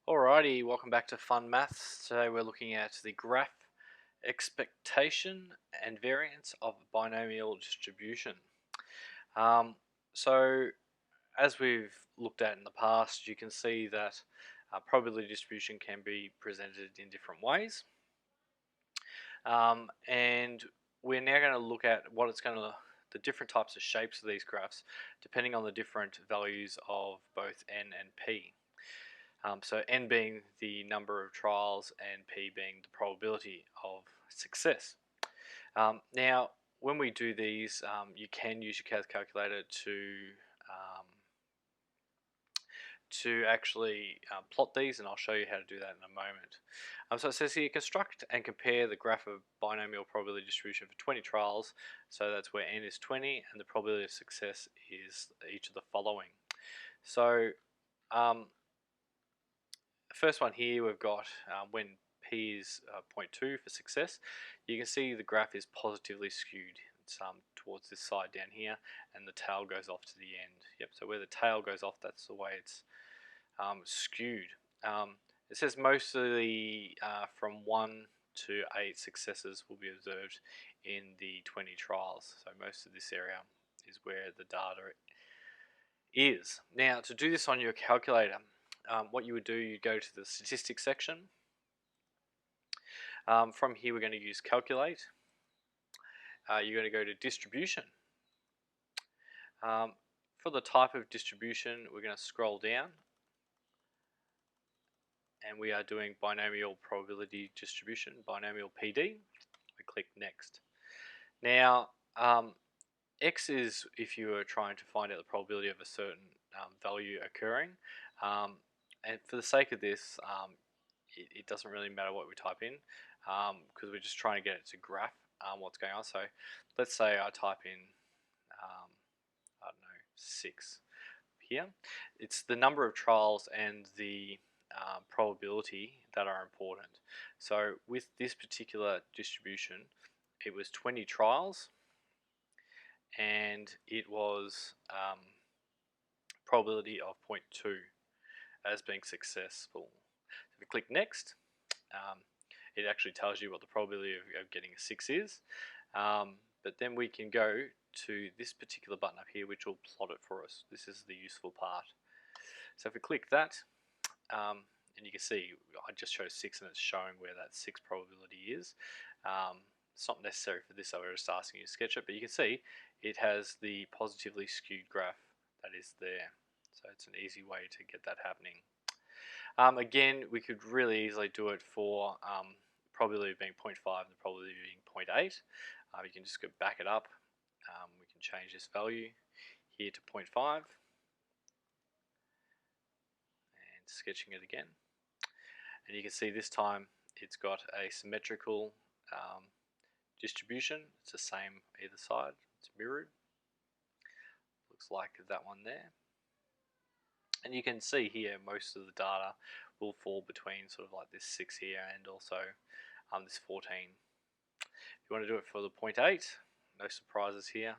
Alrighty, welcome back to Fun Maths. Today we're looking at the graph expectation and variance of binomial distribution. Um, so as we've looked at in the past, you can see that probability distribution can be presented in different ways. And we're now going to look at the different types of shapes of these graphs depending on the different values of both n and p. So n being the number of trials and p being the probability of success. Now, when we do these, you can use your CAS calculator to actually plot these, and I'll show you how to do that in a moment. So it says here, construct and compare the graph of binomial probability distribution for 20 trials. So that's where n is 20 and the probability of success is each of the following. So the first one here we've got when p is 0.2 for success, you can see the graph is positively skewed. It's towards this side down here, and the tail goes off to the end. Yep. So where the tail goes off, that's the way it's skewed. It says mostly from 1 to 8 successes will be observed in the 20 trials. So most of this area is where the data is. Now, to do this on your calculator, what you would do, you go to the statistics section. From here, we're going to use calculate. You're going to go to distribution. For the type of distribution, we're going to scroll down, and we are doing binomial probability distribution, binomial PD. We click next. Now, X is if you are trying to find out the probability of a certain value occurring. And for the sake of this, it doesn't really matter what we type in because we're just trying to get it to graph what's going on. So let's say I type in, I don't know, 6 here. It's the number of trials and the probability that are important. So with this particular distribution, it was 20 trials and it was probability of 0.2 as being successful. So if we click next, it actually tells you what the probability of getting a 6 is. But then we can go to this particular button up here, which will plot it for us. This is the useful part. So if we click that, and you can see I just chose 6 and it's showing where that 6 probability is. It's not necessary for this, so we're just asking you to sketch it, but you can see it has the positively skewed graph that is there. So it's an easy way to get that happening. Again, we could really easily do it for probability being 0.5 and the probability being 0.8. You can just go back it up. We can change this value here to 0.5 and sketching it again. And you can see this time it's got a symmetrical distribution. It's the same either side. It's mirrored. Looks like that one there. And you can see here most of the data will fall between sort of like this 6 here and also this 14. If you want to do it for the 0.8, no surprises here.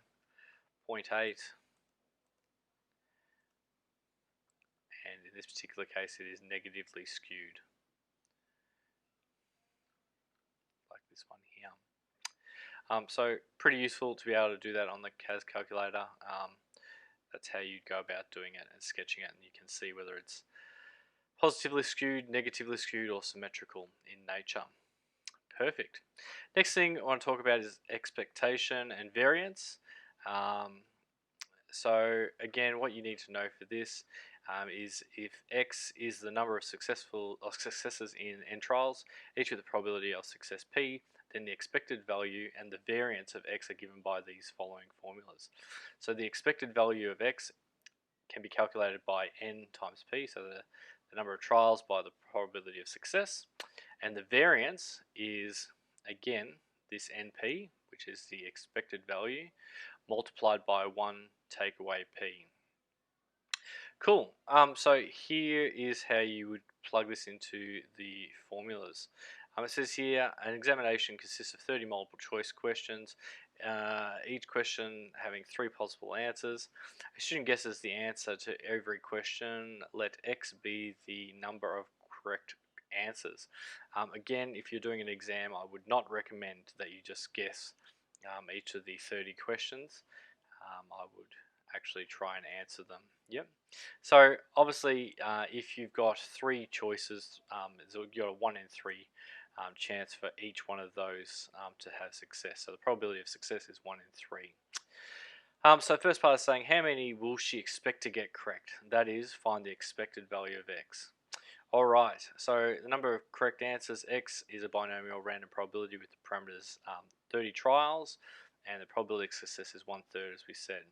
0.8. And in this particular case it is negatively skewed. Like this one here. So pretty useful to be able to do that on the CAS calculator. That's how you'd go about doing it and sketching it, and you can see whether it's positively skewed, negatively skewed, or symmetrical in nature. Perfect. Next thing I want to talk about is expectation and variance. So again, what you need to know for this is if X is the number of successes in n trials, each with the probability of success P, then the expected value and the variance of X are given by these following formulas. So the expected value of X can be calculated by n times P, so the number of trials by the probability of success, and the variance is again this NP, which is the expected value, multiplied by 1 take away P. Cool. So here is how you would plug this into the formulas. It says here an examination consists of 30 multiple choice questions, each question having 3 possible answers. A student guesses the answer to every question. Let X be the number of correct answers. Again, if you're doing an exam, I would not recommend that you just guess each of the 30 questions. I would actually try and answer them. Yep. So obviously, if you've got 3 choices, you've got a 1 in 3 chance for each one of those to have success. So the probability of success is 1 in 3. So first part is saying how many will she expect to get correct? That is, find the expected value of x. Alright, so the number of correct answers, x, is a binomial random probability with the parameters 30 trials, and the probability of success is 1/3, as we said.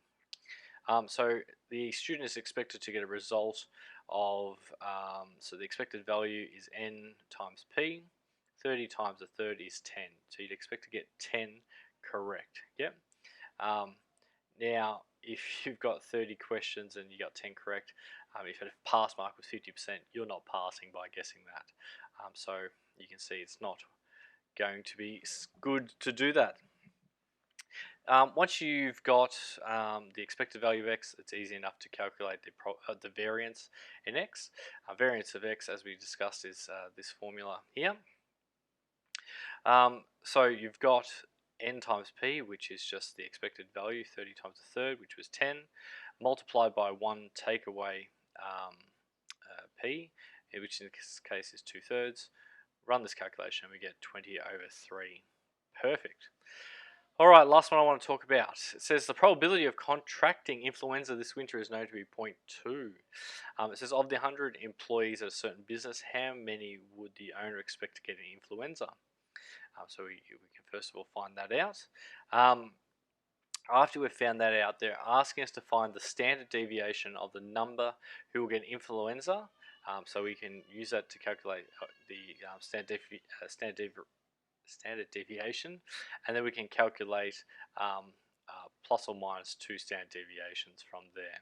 So the student is expected to get a result of, so the expected value is n times p, 30 times a third is 10. So you'd expect to get 10 correct. Yep. Now, if you've got 30 questions and you got 10 correct, if a pass mark was 50%, you're not passing by guessing that. So you can see it's not going to be good to do that. Once you've got the expected value of x, it's easy enough to calculate the variance in x. Variance of x, as we discussed, is this formula here. So you've got n times p, which is just the expected value, 30 times a third, which was 10, multiplied by 1 take away p, which in this case is 2/3. Run this calculation and we get 20/3. Perfect. Alright, last one I want to talk about. It says the probability of contracting influenza this winter is known to be 0.2. It says of the 100 employees at a certain business, how many would the owner expect to get an influenza? So we can first of all find that out. After we've found that out, they're asking us to find the standard deviation of the number who will get influenza. So we can use that to calculate the standard deviation, and then we can calculate plus or minus 2 standard deviations from there.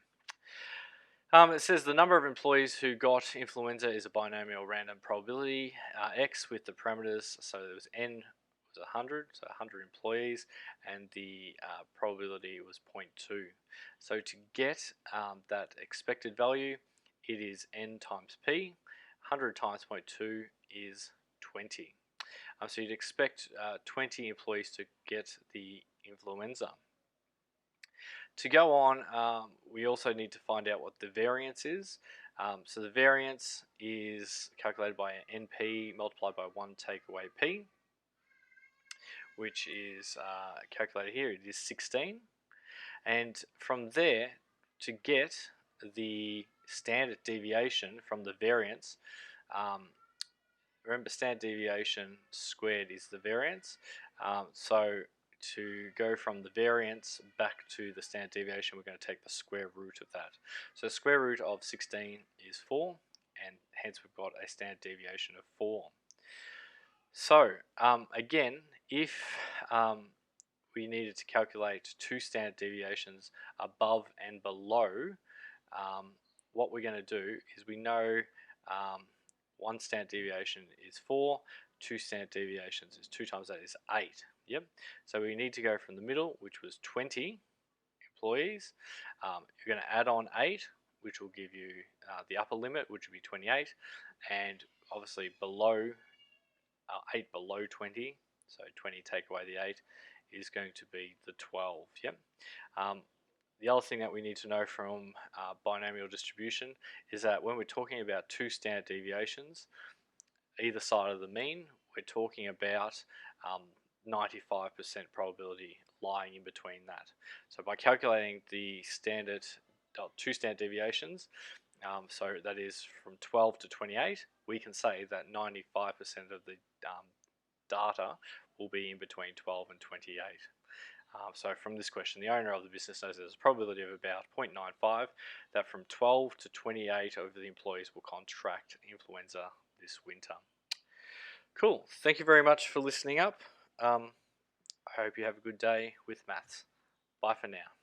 It says the number of employees who got influenza is a binomial random probability, x, with the parameters, so there was n was 100, so 100 employees, and the probability was 0.2. So to get that expected value, it is n times p. 100 times 0.2 is 20. So you'd expect 20 employees to get the influenza. To go on, we also need to find out what the variance is. So the variance is calculated by NP multiplied by 1 take away P, which is calculated here. It is 16. And from there, to get the standard deviation from the variance, remember standard deviation squared is the variance. So to go from the variance back to the standard deviation, we're going to take the square root of that. So the square root of 16 is 4, and hence we've got a standard deviation of 4. So again, if we needed to calculate 2 standard deviations above and below, what we're going to do is we know 1 standard deviation is 4, 2 standard deviations is 2 times that is 8. Yep. So we need to go from the middle, which was 20 employees. You're going to add on 8, which will give you the upper limit, which would be 28, and obviously below 8 below 20, so 20 take away the 8 is going to be the 12. Yep. The other thing that we need to know from binomial distribution is that when we're talking about 2 standard deviations, either side of the mean, we're talking about 95% probability lying in between that. So by calculating the standard 2 standard deviations, so that is from 12 to 28, we can say that 95% of the data will be in between 12 and 28. So from this question, the owner of the business knows there's a probability of about 0.95 that from 12 to 28 of the employees will contract influenza this winter. Cool. Thank you very much for listening up. I hope you have a good day with maths. Bye for now.